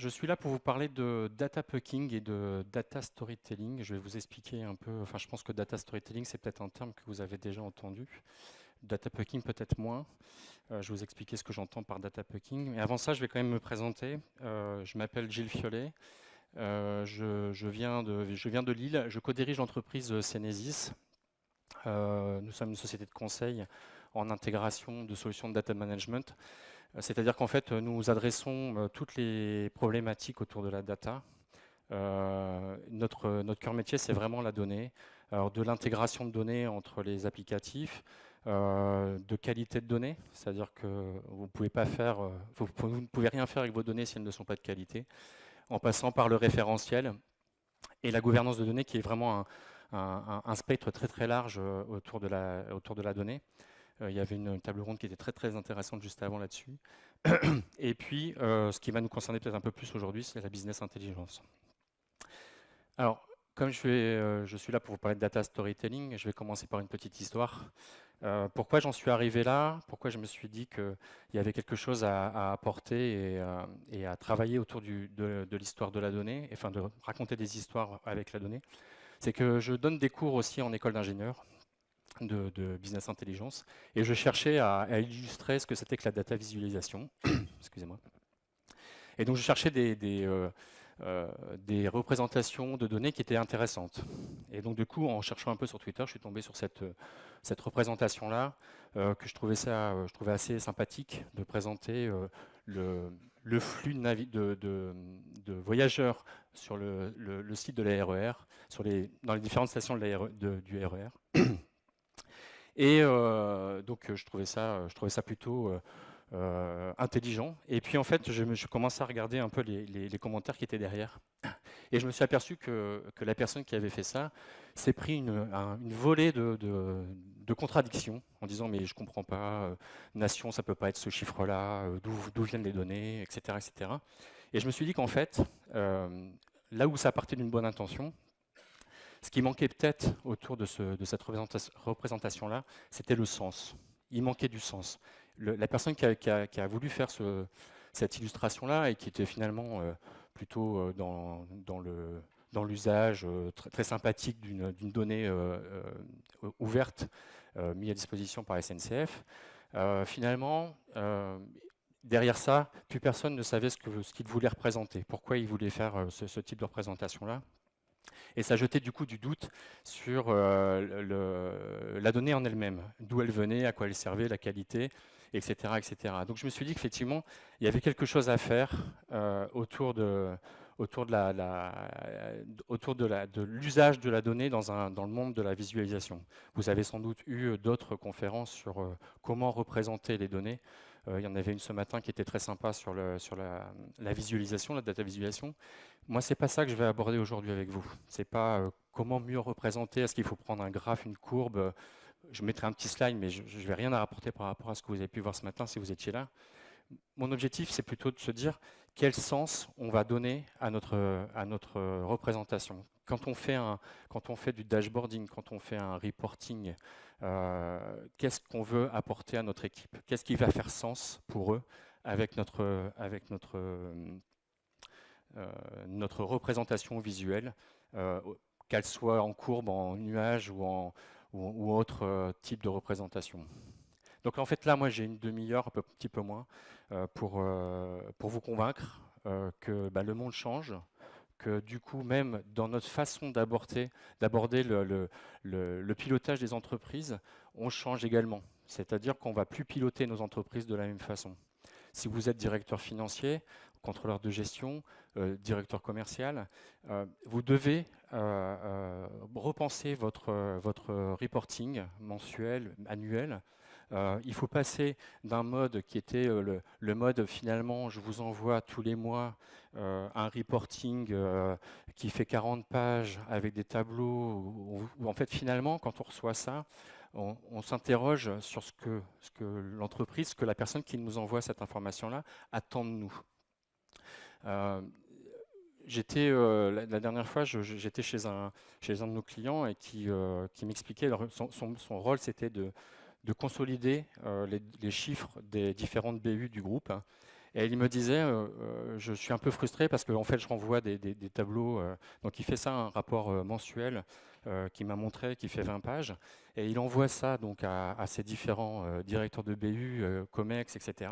Je suis là pour vous parler de data pucking et de data storytelling. Je vais vous expliquer un peu, enfin je pense que data storytelling c'est peut-être un terme que vous avez déjà entendu. Data pucking peut-être moins. Je vais vous expliquer ce que j'entends par data pucking. Mais avant ça, je vais quand même me présenter. Je m'appelle Gilles Fiollet. Je viens de Lille. Je co-dirige l'entreprise Cenesis. Nous sommes une société de conseil en intégration de solutions de data management. C'est-à-dire qu'en fait, nous adressons toutes les problématiques autour de la data. Notre cœur métier, c'est vraiment la donnée. Alors, de l'intégration de données entre les applicatifs, de qualité de données, c'est-à-dire que vous pouvez pas faire, vous ne pouvez rien faire avec vos données si elles ne sont pas de qualité, en passant par le référentiel et la gouvernance de données, qui est vraiment un spectre très très large autour de la donnée. Il y avait une table ronde qui était très très intéressante juste avant là-dessus. Et puis, ce qui va nous concerner peut-être un peu plus aujourd'hui, c'est la business intelligence. Alors, comme je suis là pour vous parler de data storytelling, je vais commencer par une petite histoire. Pourquoi j'en suis arrivé là? Pourquoi je me suis dit qu'il y avait quelque chose à apporter et à travailler autour de l'histoire de la donnée, enfin de raconter des histoires avec la donnée? C'est que je donne des cours aussi en école d'ingénieur de business intelligence et je cherchais à illustrer ce que c'était que la data visualisation. Excusez-moi. Et donc je cherchais des représentations de données qui étaient intéressantes. Et donc du coup, en cherchant un peu sur Twitter, je suis tombé sur cette représentation-là, que je trouvais assez sympathique de présenter le flux de voyageurs sur le site de la RER, dans les différentes stations du RER. Et donc je trouvais ça plutôt intelligent. Et puis en fait, je commençais à regarder un peu les commentaires qui étaient derrière. Et je me suis aperçu que la personne qui avait fait ça s'est pris une volée de contradictions en disant mais je comprends pas, nation ça peut pas être ce chiffre-là, d'où viennent les données, etc., etc. Et cetera. Et je me suis dit qu'en fait, là où ça partait d'une bonne intention, ce qui manquait peut-être autour de cette représentation-là, c'était le sens. Il manquait du sens. La personne qui a voulu faire cette illustration-là et qui était finalement plutôt dans l'usage très, très sympathique d'une donnée ouverte mise à disposition par SNCF, finalement, derrière ça, plus personne ne savait ce qu'il voulait représenter, pourquoi il voulait faire ce type de représentation-là. Et ça jetait du coup du doute sur la donnée en elle-même, d'où elle venait, à quoi elle servait, la qualité, etc., etc. Donc je me suis dit qu'effectivement, il y avait quelque chose à faire autour de l'usage de la donnée dans le monde de la visualisation. Vous avez sans doute eu d'autres conférences sur comment représenter les données. Il y en avait une ce matin qui était très sympa sur la visualisation, la data visualisation. Moi, c'est pas ça que je vais aborder aujourd'hui avec vous. C'est pas comment mieux représenter. Est-ce qu'il faut prendre un graphe, une courbe? Je mettrai un petit slide, mais je vais rien à rapporter par rapport à ce que vous avez pu voir ce matin si vous étiez là. Mon objectif, c'est plutôt de se dire quel sens on va donner à notre représentation. Quand on fait du dashboarding, quand on fait un reporting, qu'est-ce qu'on veut apporter à notre équipe? Qu'est-ce qui va faire sens pour eux avec notre représentation visuelle, qu'elle soit en courbe, en nuage ou autre type de représentation. Donc en fait là, moi j'ai une demi-heure, un petit peu moins, pour vous convaincre que le monde change, que du coup même dans notre façon d'aborder le pilotage des entreprises, on change également. C'est-à-dire qu'on ne va plus piloter nos entreprises de la même façon. Si vous êtes directeur financier, contrôleur de gestion, directeur commercial, vous devez repenser votre reporting mensuel, annuel. Il faut passer d'un mode qui était le mode finalement, je vous envoie tous les mois un reporting qui fait 40 pages avec des tableaux, où en fait finalement, quand on reçoit ça, on s'interroge sur ce que l'entreprise, ce que la personne qui nous envoie cette information-là attend de nous. La dernière fois, j'étais chez un de nos clients et qui m'expliquait, son rôle c'était de consolider les chiffres des différentes BU du groupe, hein, Et il me disait, je suis un peu frustré parce qu'en fait, je renvoie des tableaux. Donc, il fait ça, un rapport mensuel qui m'a montré, qui fait 20 pages. Et il envoie ça donc à ses différents directeurs de BU, COMEX, etc.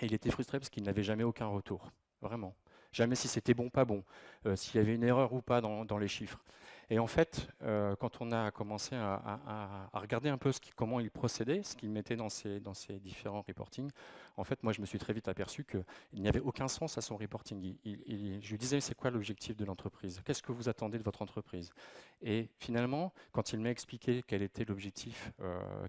Et il était frustré parce qu'il n'avait jamais aucun retour, vraiment. Jamais si c'était bon, pas bon, s'il y avait une erreur ou pas dans les chiffres. Et en fait, quand on a commencé à regarder un peu comment il procédait, ce qu'il mettait dans ses différents reporting, en fait, moi, je me suis très vite aperçu qu'il n'y avait aucun sens à son reporting. Je lui disais, c'est quoi l'objectif de l'entreprise? Qu'est-ce que vous attendez de votre entreprise? Et finalement, quand il m'a expliqué quel était l'objectif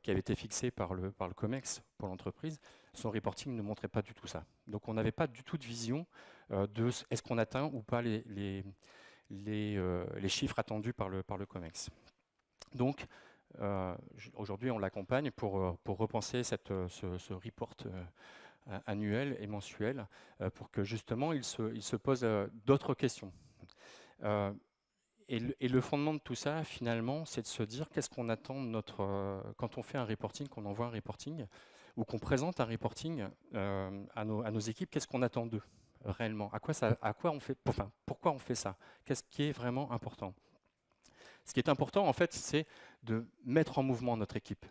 qui avait été fixé par le COMEX pour l'entreprise, son reporting ne montrait pas du tout ça. Donc on n'avait pas du tout de vision de est-ce qu'on atteint ou pas les chiffres attendus par le COMEX. Donc aujourd'hui on l'accompagne pour repenser ce report annuel et mensuel pour que justement il se pose d'autres questions. Et le fondement de tout ça, finalement, c'est de se dire qu'est-ce qu'on attend de quand on fait un reporting, qu'on envoie un reporting, ou qu'on présente un reporting à nos équipes, qu'est-ce qu'on attend d'eux réellement? Pourquoi on fait ça? Qu'est-ce qui est vraiment important? Ce qui est important, en fait, c'est de mettre en mouvement notre équipe.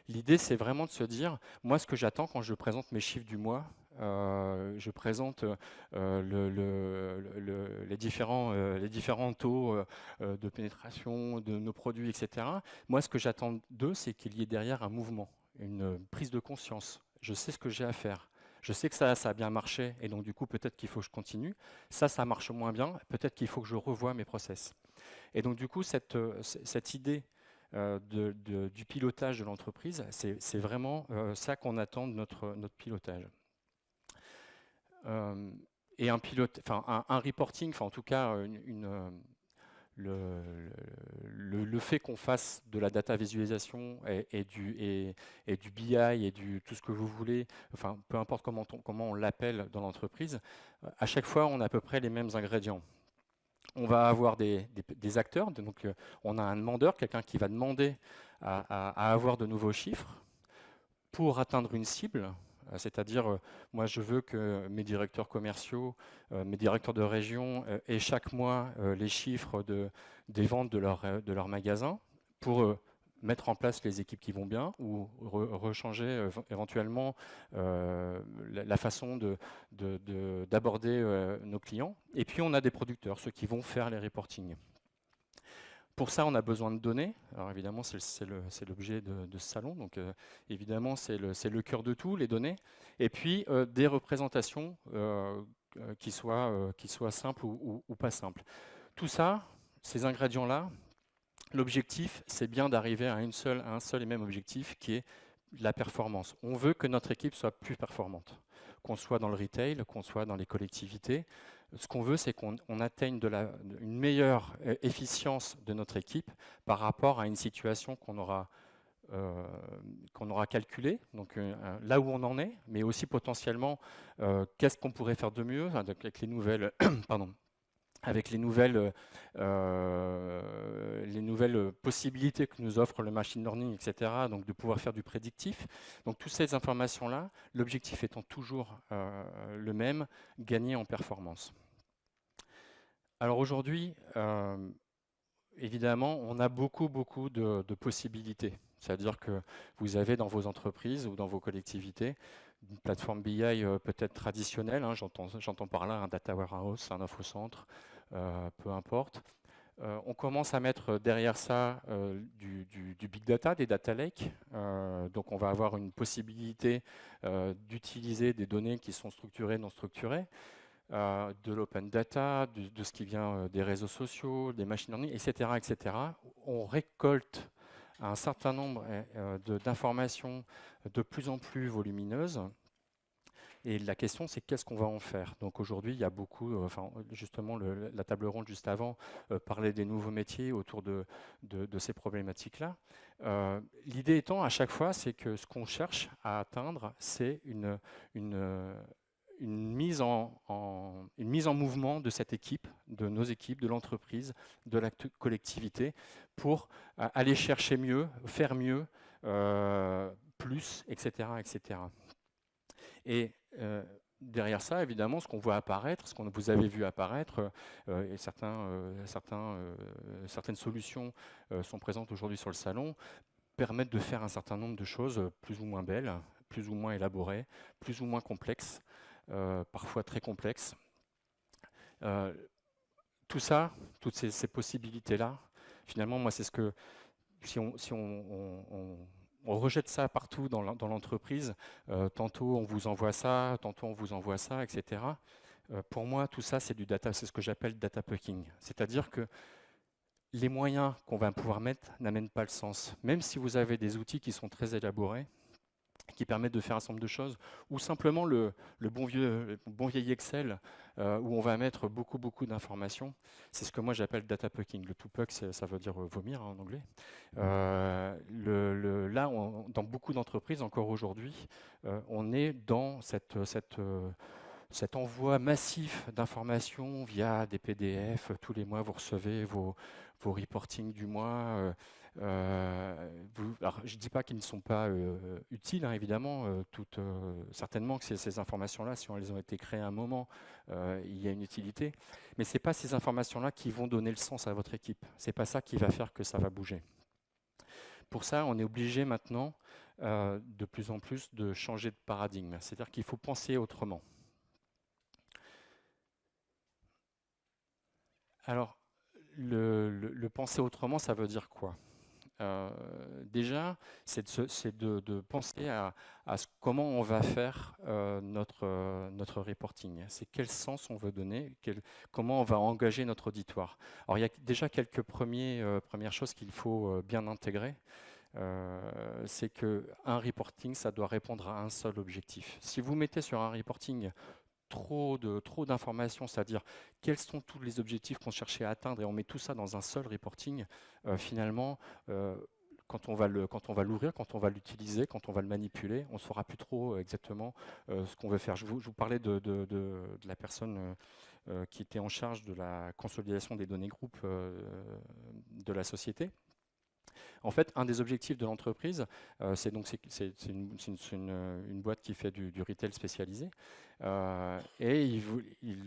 L'idée, c'est vraiment de se dire, moi, ce que j'attends quand je présente mes chiffres du mois, je présente les différents taux de pénétration de nos produits, etc. Moi, ce que j'attends d'eux, c'est qu'il y ait derrière un mouvement, une prise de conscience. Je sais ce que j'ai à faire. Je sais que ça a bien marché, et donc du coup, peut-être qu'il faut que je continue. Ça marche moins bien, peut-être qu'il faut que je revoie mes process. Et donc du coup, cette idée du pilotage de l'entreprise, c'est vraiment ça qu'on attend de notre pilotage. Et un reporting, en tout cas le fait qu'on fasse de la data visualisation et du BI et tout ce que vous voulez, enfin peu importe comment on l'appelle dans l'entreprise, à chaque fois on a à peu près les mêmes ingrédients. On va avoir des acteurs, donc on a un demandeur, quelqu'un qui va demander à avoir de nouveaux chiffres pour atteindre une cible, c'est-à-dire moi je veux que mes directeurs commerciaux, mes directeurs de région aient chaque mois les chiffres des ventes de leur magasin pour mettre en place les équipes qui vont bien ou rechanger éventuellement la façon d'aborder nos clients. Et puis on a des producteurs, ceux qui vont faire les reportings. Pour ça, on a besoin de données. Alors évidemment, c'est l'objet de ce salon. Donc évidemment, c'est le cœur de tout, les données. Et puis des représentations qui soient simples ou pas simples. Tout ça, ces ingrédients-là, l'objectif, c'est bien d'arriver à un seul et même objectif qui est la performance. On veut que notre équipe soit plus performante, qu'on soit dans le retail, qu'on soit dans les collectivités. Ce qu'on veut, c'est qu'on atteigne une meilleure efficience de notre équipe par rapport à une situation qu'on aura calculée, donc là où on en est, mais aussi potentiellement qu'est-ce qu'on pourrait faire de mieux avec les nouvelles, pardon, avec les nouvelles possibilités que nous offre le machine learning, etc., donc de pouvoir faire du prédictif. Donc toutes ces informations-là, l'objectif étant toujours le même, gagner en performance. Alors aujourd'hui, évidemment, on a beaucoup de possibilités. C'est-à-dire que vous avez dans vos entreprises ou dans vos collectivités une plateforme BI peut-être traditionnelle, hein, j'entends par là un data warehouse, un infocentre, peu importe. On commence à mettre derrière ça du big data, des data lakes. Donc on va avoir une possibilité d'utiliser des données qui sont structurées, non structurées, de l'open data, de ce qui vient des réseaux sociaux, des machine learning, etc., etc. On récolte un certain nombre d'informations de plus en plus volumineuses. Et la question, c'est qu'est-ce qu'on va en faire? Donc aujourd'hui, il y a beaucoup, justement, la table ronde juste avant parlait des nouveaux métiers autour de ces problématiques-là. L'idée étant, à chaque fois, c'est que ce qu'on cherche à atteindre, c'est une mise en mouvement de cette équipe, de nos équipes, de l'entreprise, de la collectivité, pour aller chercher mieux, faire mieux, plus, etc., etc. Et derrière ça, évidemment, ce qu'on voit apparaître, ce que vous avez vu apparaître, et certaines solutions sont présentes aujourd'hui sur le salon, permettent de faire un certain nombre de choses plus ou moins belles, plus ou moins élaborées, plus ou moins complexes, parfois très complexes. Euh, Tout ça, toutes ces possibilités-là, finalement, moi, c'est ce que, si on rejette ça partout dans l'entreprise, tantôt on vous envoie ça, tantôt on vous envoie ça, etc. Pour moi, tout ça, c'est du data, c'est ce que j'appelle data pucking. C'est-à-dire que les moyens qu'on va pouvoir mettre n'amènent pas le sens. Même si vous avez des outils qui sont très élaborés, qui permettent de faire un certain nombre de choses, ou simplement le bon vieil Excel où on va mettre beaucoup d'informations. C'est ce que moi j'appelle data pucking. Le to puck, ça veut dire vomir en anglais. Là, dans beaucoup d'entreprises, encore aujourd'hui, on est dans cet envoi massif d'informations via des PDF. Tous les mois, vous recevez vos reportings du mois. Alors, je ne dis pas qu'ils ne sont pas utiles, hein, évidemment. Certainement que ces informations-là, si elles ont été créées à un moment, il y a une utilité. Mais ce n'est pas ces informations-là qui vont donner le sens à votre équipe. Ce n'est pas ça qui va faire que ça va bouger. Pour ça, on est obligé maintenant, de plus en plus, de changer de paradigme. C'est-à-dire qu'il faut penser autrement. Alors, le penser autrement, ça veut dire quoi? Déjà, c'est de penser à comment on va faire notre reporting. C'est quel sens on veut donner, comment on va engager notre auditoire. Alors, il y a déjà quelques premières choses qu'il faut bien intégrer. C'est qu'un reporting, ça doit répondre à un seul objectif. Si vous mettez sur un reporting trop d'informations, c'est-à-dire quels sont tous les objectifs qu'on cherchait à atteindre et on met tout ça dans un seul reporting, finalement, quand on va l'ouvrir, quand on va l'utiliser, quand on va le manipuler, on ne saura plus trop exactement ce qu'on veut faire. Je vous parlais de la personne qui était en charge de la consolidation des données groupes de la société. En fait, un des objectifs de l'entreprise, c'est une boîte qui fait du retail spécialisé, et ils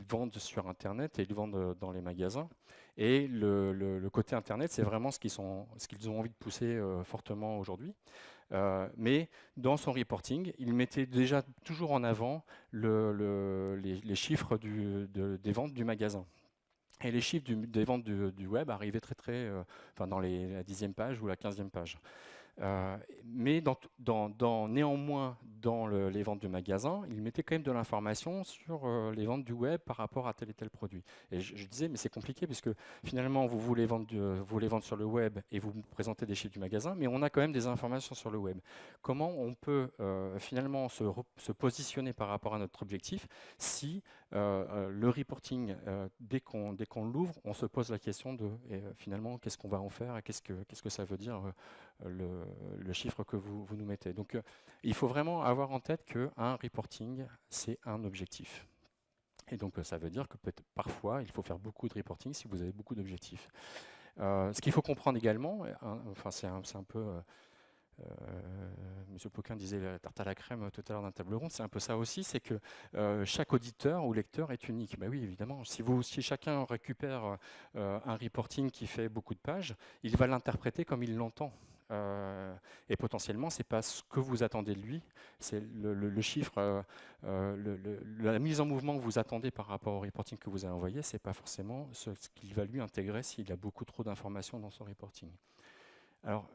vendent sur Internet et ils vendent dans les magasins. Et le côté Internet, c'est vraiment ce qu'ils ont envie de pousser fortement aujourd'hui. Mais dans son reporting, il mettait déjà toujours en avant les chiffres des ventes du magasin. Et les chiffres des ventes du web arrivaient enfin dans la 10e page ou la 15e page. Mais néanmoins, dans les ventes de magasins, ils mettaient quand même de l'information sur les ventes du web par rapport à tel et tel produit. Et je disais, mais c'est compliqué parce que finalement, vous voulez vendre sur le web et vous présentez des chiffres du magasin, mais on a quand même des informations sur le web. Comment on peut finalement se positionner par rapport à notre objectif si le reporting, dès qu'on l'ouvre, on se pose la question de finalement, qu'est-ce qu'on va en faire et qu'est-ce que ça veut dire le chiffre que vous nous mettez. Donc, il faut vraiment avoir en tête qu'un reporting, c'est un objectif. Et donc, ça veut dire que parfois, il faut faire beaucoup de reporting si vous avez beaucoup d'objectifs. Ce qu'il faut comprendre également, enfin, c'est un peu... Monsieur Poquin disait la tarte à la crème tout à l'heure d'un table ronde, c'est un peu ça aussi, c'est que chaque auditeur ou lecteur est unique. Ben oui, évidemment, si chacun récupère un reporting qui fait beaucoup de pages, il va l'interpréter comme il l'entend. Et potentiellement, c'est pas ce que vous attendez de lui, c'est le chiffre, la mise en mouvement que vous attendez par rapport au reporting que vous avez envoyé, c'est pas forcément ce qu'il va lui intégrer s'il a beaucoup trop d'informations dans son reporting. Alors,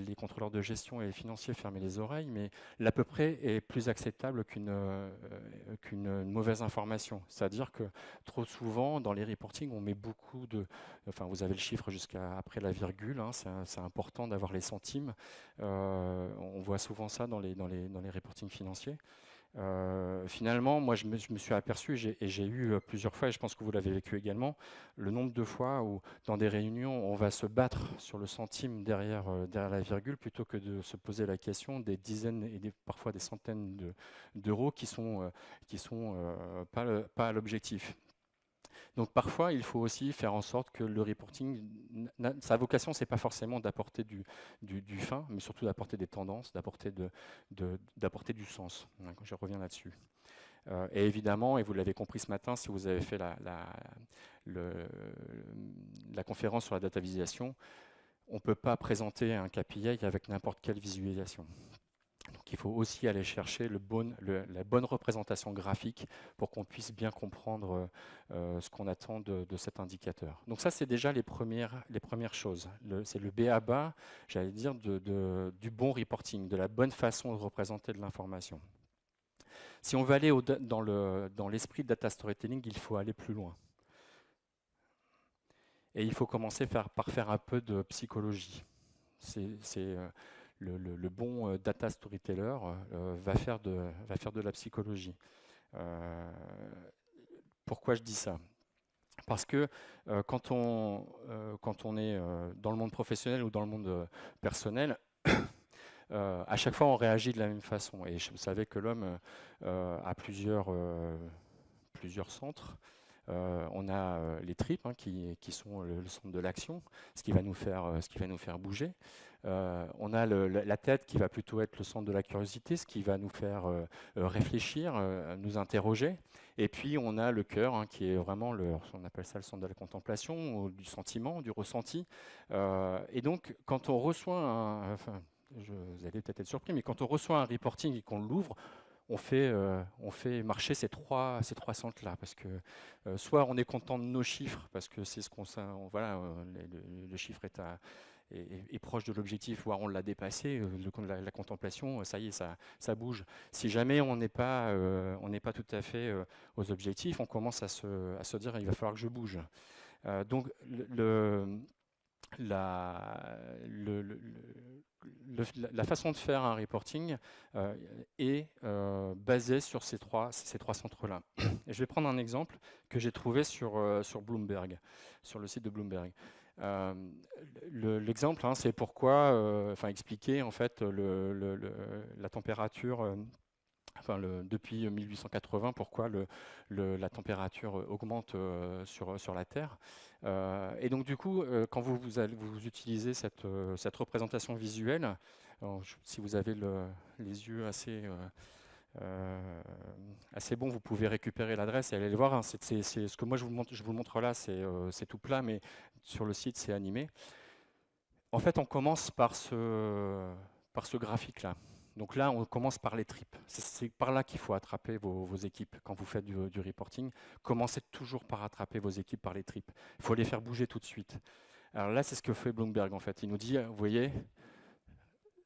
les contrôleurs de gestion et les financiers fermaient les oreilles, mais l'à peu près est plus acceptable qu'une mauvaise information. C'est-à-dire que trop souvent, dans les reportings, on met beaucoup de... Enfin, vous avez le chiffre jusqu'à après la virgule, hein, c'est important d'avoir les centimes. On voit souvent ça dans les reportings financiers. Finalement, moi, je me suis aperçu, et j'ai eu plusieurs fois, et je pense que vous l'avez vécu également, le nombre de fois où, dans des réunions, on va se battre sur le centime derrière la virgule, plutôt que de se poser la question des dizaines et parfois des centaines d'euros qui sont pas à l'objectif. Donc parfois, il faut aussi faire en sorte que le reporting, sa vocation, c'est pas forcément d'apporter du fin, mais surtout d'apporter des tendances, d'apporter du sens. Je reviens là-dessus. Et évidemment, et vous l'avez compris ce matin, si vous avez fait la conférence sur la data visualisation, on ne peut pas présenter un KPI avec n'importe quelle visualisation. Donc il faut aussi aller chercher la bonne représentation graphique pour qu'on puisse bien comprendre ce qu'on attend de cet indicateur. Donc ça, c'est déjà les premières choses. C'est le B à bas, j'allais dire, du bon reporting, de la bonne façon de représenter de l'information. Si on veut aller dans l'esprit de data storytelling, il faut aller plus loin. Et il faut commencer par faire un peu de psychologie. Le bon data storyteller va faire de la psychologie. Pourquoi je dis ça? Parce que quand on est dans le monde professionnel ou dans le monde personnel, à chaque fois on réagit de la même façon. Et vous savez que l'homme a plusieurs centres. On a les tripes qui sont le centre de l'action, ce qui va nous faire bouger. On a la tête qui va plutôt être le centre de la curiosité, ce qui va nous faire réfléchir, nous interroger. Et puis on a le cœur qui est vraiment on appelle ça le centre de la contemplation, ou du sentiment, du ressenti. Et donc quand on reçoit vous allez peut-être être surpris, mais quand on reçoit un reporting et qu'on l'ouvre, on fait marcher ces trois centres-là, parce que soit on est content de nos chiffres, parce que c'est ce voilà, le chiffre est proche de l'objectif, voire on l'a dépassé, la contemplation, ça y est, ça bouge. Si jamais on n'est pas tout à fait aux objectifs, on commence à se dire il va falloir que je bouge. Donc la façon de faire un reporting est basée sur ces trois centres-là. Et je vais prendre un exemple que j'ai trouvé sur Bloomberg, sur le site de Bloomberg. L'exemple, c'est pourquoi, expliquer en fait la température. Depuis 1880, pourquoi la température augmente sur la Terre. Et donc du coup, quand vous utilisez cette représentation visuelle, si vous avez les yeux assez bons, vous pouvez récupérer l'adresse et aller le voir. C'est ce que moi je vous montre là, c'est tout plat, mais sur le site c'est animé. En fait, on commence par ce graphique-là. Donc là, on commence par les tripes. C'est par là qu'il faut attraper vos équipes. Quand vous faites du reporting, commencez toujours par attraper vos équipes par les tripes. Il faut les faire bouger tout de suite. Alors là, c'est ce que fait Bloomberg en fait. Il nous dit, vous voyez,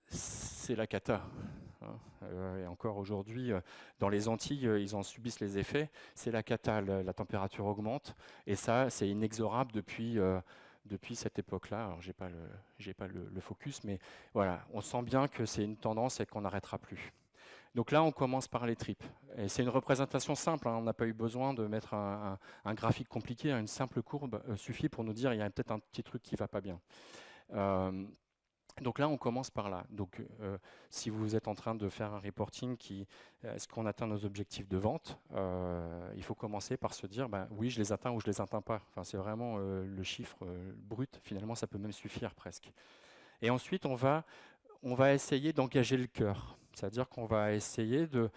c'est la cata. Et encore aujourd'hui, dans les Antilles, ils en subissent les effets. C'est la cata, la température augmente. Et ça, c'est inexorable depuis cette époque-là. Alors, j'ai pas le focus, mais voilà, on sent bien que c'est une tendance et qu'on n'arrêtera plus. Donc là, on commence par les tripes. Et c'est une représentation simple, on n'a pas eu besoin de mettre un graphique compliqué, une simple courbe suffit pour nous dire il y a peut-être un petit truc qui ne va pas bien. Donc là, on commence par là. Donc, si vous êtes en train de faire un reporting est-ce qu'on atteint nos objectifs de vente, il faut commencer par se dire, oui, je les atteins ou je les atteins pas. Enfin, c'est vraiment le chiffre brut. Finalement, ça peut même suffire presque. Et ensuite, on va essayer d'engager le cœur. C'est-à-dire qu'on va essayer de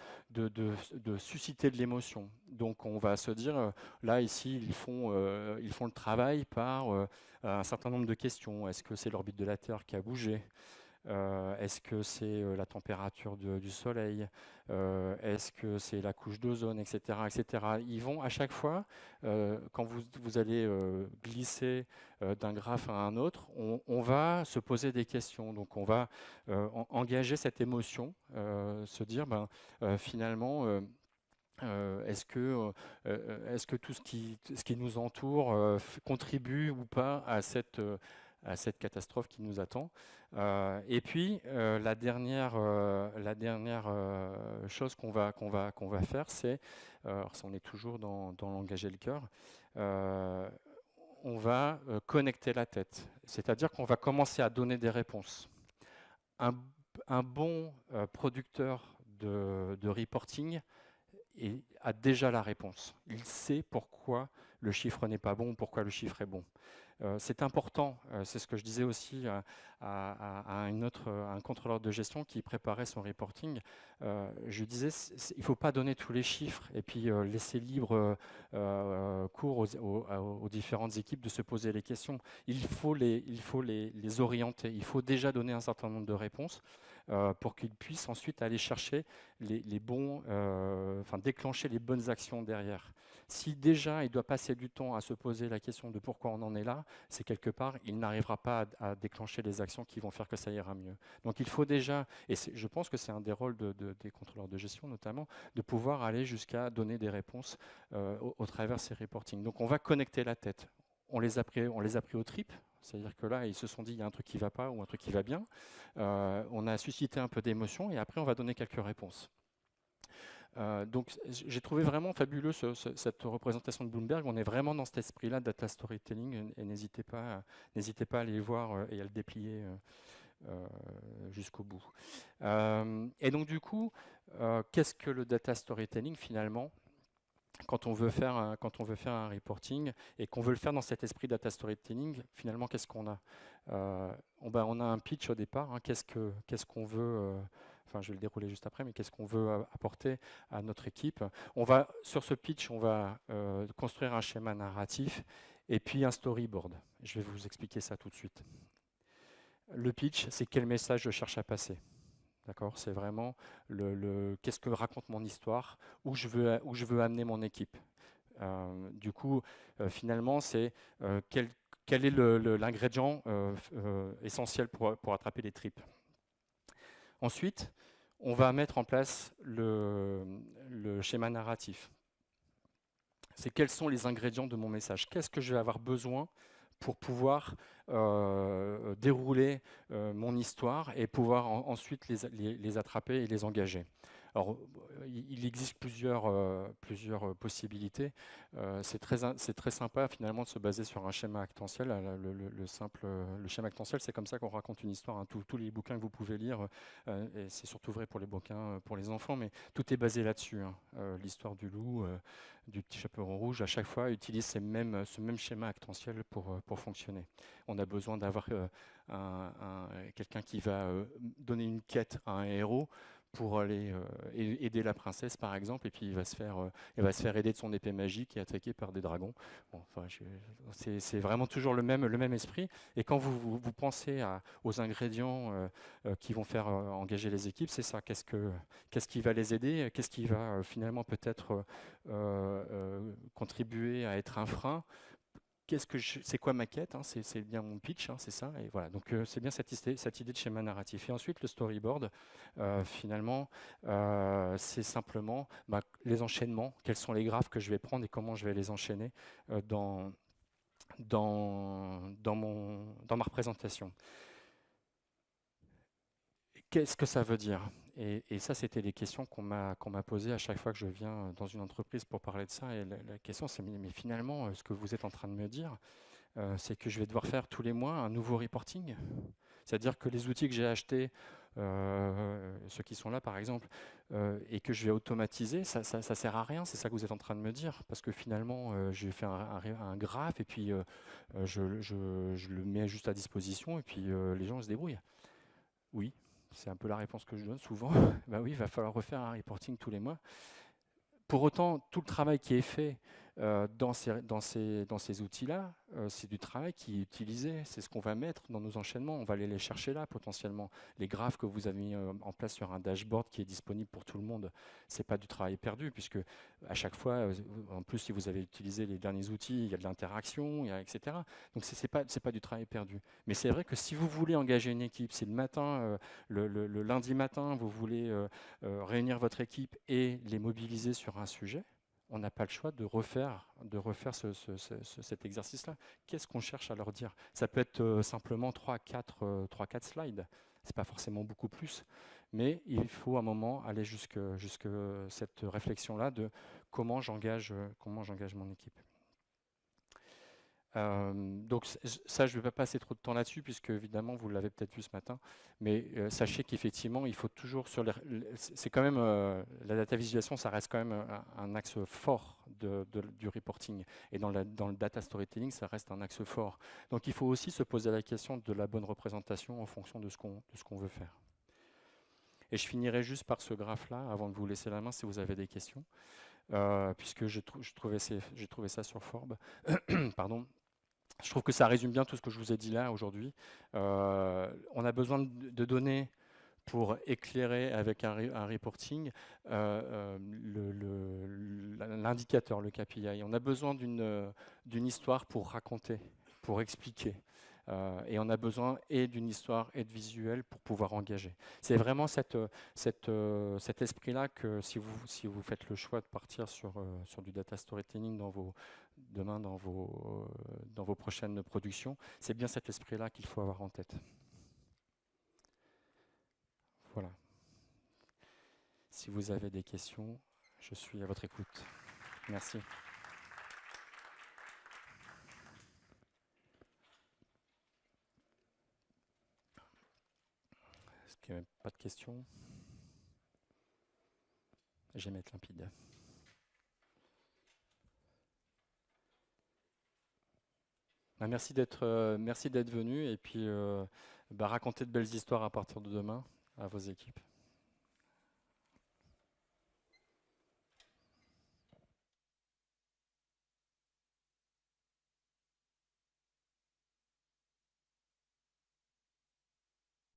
susciter de l'émotion. Donc on va se dire, là ici, ils font le travail par un certain nombre de questions. Est-ce que c'est l'orbite de la Terre qui a bougé ? Est-ce que c'est la température du soleil? Est-ce que c'est la couche d'ozone, etc., etc. Ils vont à chaque fois, quand vous allez glisser d'un graphe à un autre, on va se poser des questions. Donc on va engager cette émotion, se dire finalement est-ce que tout ce qui nous entoure contribue ou pas à cette catastrophe qui nous attend. Et puis la dernière chose qu'on va faire, c'est, on est toujours dans l'engager le cœur, on va connecter la tête. C'est-à-dire qu'on va commencer à donner des réponses. Un bon producteur de reporting a déjà la réponse. Il sait pourquoi le chiffre n'est pas bon, pourquoi le chiffre est bon. C'est important, c'est ce que je disais aussi à un contrôleur de gestion qui préparait son reporting. Je disais, il ne faut pas donner tous les chiffres et puis laisser libre cours aux différentes équipes de se poser les questions. Il faut les orienter, il faut déjà donner un certain nombre de réponses pour qu'ils puissent ensuite aller chercher les bons, enfin déclencher les bonnes actions derrière. Si déjà il doit passer du temps à se poser la question de pourquoi on en est là, c'est quelque part, il n'arrivera pas à déclencher les actions qui vont faire que ça ira mieux. Donc il faut déjà, et je pense que c'est un des rôles des contrôleurs de gestion notamment, de pouvoir aller jusqu'à donner des réponses au travers de ces reporting. Donc on va connecter la tête. On les a pris aux tripes, c'est-à-dire que là, ils se sont dit il y a un truc qui ne va pas ou un truc qui va bien. On a suscité un peu d'émotion et après, on va donner quelques réponses. Donc j'ai trouvé vraiment fabuleux cette représentation de Bloomberg. On est vraiment dans cet esprit-là de data storytelling et n'hésitez pas à aller voir et à le déplier jusqu'au bout. Et donc du coup, qu'est-ce que le data storytelling finalement quand on veut faire un reporting et qu'on veut le faire dans cet esprit data storytelling, finalement, qu'est-ce qu'on a on a un pitch au départ. Hein, qu'est-ce qu'on veut enfin, je vais le dérouler juste après, mais qu'est-ce qu'on veut apporter à notre équipe. Sur ce pitch, on va construire un schéma narratif et puis un storyboard. Je vais vous expliquer ça tout de suite. Le pitch, c'est quel message je cherche à passer. D'accord, c'est vraiment qu'est-ce que raconte mon histoire, où je veux amener mon équipe. Du coup, finalement, c'est quel est l'ingrédient essentiel pour attraper les tripes. Ensuite, on va mettre en place le schéma narratif. C'est quels sont les ingrédients de mon message. Qu'est-ce que je vais avoir besoin pour pouvoir dérouler mon histoire et pouvoir ensuite les attraper et les engager. Alors, il existe plusieurs possibilités. C'est très sympa finalement de se baser sur un schéma actentiel. Le schéma actentiel, c'est comme ça qu'on raconte une histoire. Hein. Tous les bouquins que vous pouvez lire, et c'est surtout vrai pour les bouquins pour les enfants, mais tout est basé là-dessus. Hein. L'histoire du loup, du petit chaperon rouge, à chaque fois, utilise ce même schéma actentiel pour fonctionner. On a besoin d'avoir quelqu'un qui va donner une quête à un héros pour aller aider la princesse, par exemple, et puis il va se faire aider de son épée magique et attaqué par des dragons. Bon, enfin, c'est vraiment toujours le même esprit. Et quand vous pensez aux ingrédients qui vont faire engager les équipes, c'est ça. Qu'est-ce qui va les aider? Qu'est-ce qui va finalement peut-être contribuer à être un frein? C'est quoi ma quête, hein, c'est bien mon pitch, hein, c'est ça. Et voilà, donc c'est bien cette idée de schéma narratif. Et ensuite, le storyboard, finalement, c'est simplement les enchaînements, quels sont les graphes que je vais prendre et comment je vais les enchaîner dans ma représentation. Qu'est-ce que ça veut dire? Et ça, c'était des questions qu'on m'a posées à chaque fois que je viens dans une entreprise pour parler de ça. Et la question, c'est mais finalement, ce que vous êtes en train de me dire, c'est que je vais devoir faire tous les mois un nouveau reporting. C'est-à-dire que les outils que j'ai achetés, ceux qui sont là par exemple, et que je vais automatiser, ça sert à rien, c'est ça que vous êtes en train de me dire. Parce que finalement, j'ai fait un graphe et puis je le mets juste à disposition et puis les gens se débrouillent. Oui. C'est un peu la réponse que je donne souvent. Ben oui, il va falloir refaire un reporting tous les mois. Pour autant, tout le travail qui est fait dans ces outils-là, c'est du travail qui est utilisé. C'est ce qu'on va mettre dans nos enchaînements. On va aller les chercher là, potentiellement. Les graphes que vous avez mis en place sur un dashboard qui est disponible pour tout le monde, ce n'est pas du travail perdu, puisque à chaque fois, en plus, si vous avez utilisé les derniers outils, il y a de l'interaction, etc. Donc, ce n'est pas du travail perdu. Mais c'est vrai que si vous voulez engager une équipe, si le matin, le lundi matin, vous voulez réunir votre équipe et les mobiliser sur un sujet, on n'a pas le choix de refaire cet exercice-là. Qu'est-ce qu'on cherche à leur dire? Ça peut être simplement 3-4 slides. Ce n'est pas forcément beaucoup plus. Mais il faut à un moment aller jusque cette réflexion-là de comment j'engage mon équipe. Donc ça, je ne vais pas passer trop de temps là-dessus, puisque évidemment, vous l'avez peut-être vu ce matin, mais sachez qu'effectivement, il faut toujours sur c'est quand même la data visualisation, ça reste quand même un axe fort du reporting, et dans le data storytelling, ça reste un axe fort. Donc il faut aussi se poser la question de la bonne représentation en fonction de ce qu'on veut faire. Et je finirai juste par ce graphe-là, avant de vous laisser la main si vous avez des questions, puisque j'ai trouvé ça sur Forbes. Pardon. Je trouve que ça résume bien tout ce que je vous ai dit là aujourd'hui. On a besoin de données pour éclairer avec un reporting l'indicateur, le KPI. On a besoin d'une histoire pour raconter, pour expliquer. Et on a besoin et d'une histoire et de visuel pour pouvoir engager. C'est vraiment cet esprit-là que si vous faites le choix de partir sur du data storytelling demain dans vos prochaines productions, c'est bien cet esprit-là qu'il faut avoir en tête. Voilà. Si vous avez des questions, je suis à votre écoute. Merci. Est-ce qu'il n'y a pas de questions? Je vais mettre limpide. Merci d'être venu et puis racontez de belles histoires à partir de demain à vos équipes.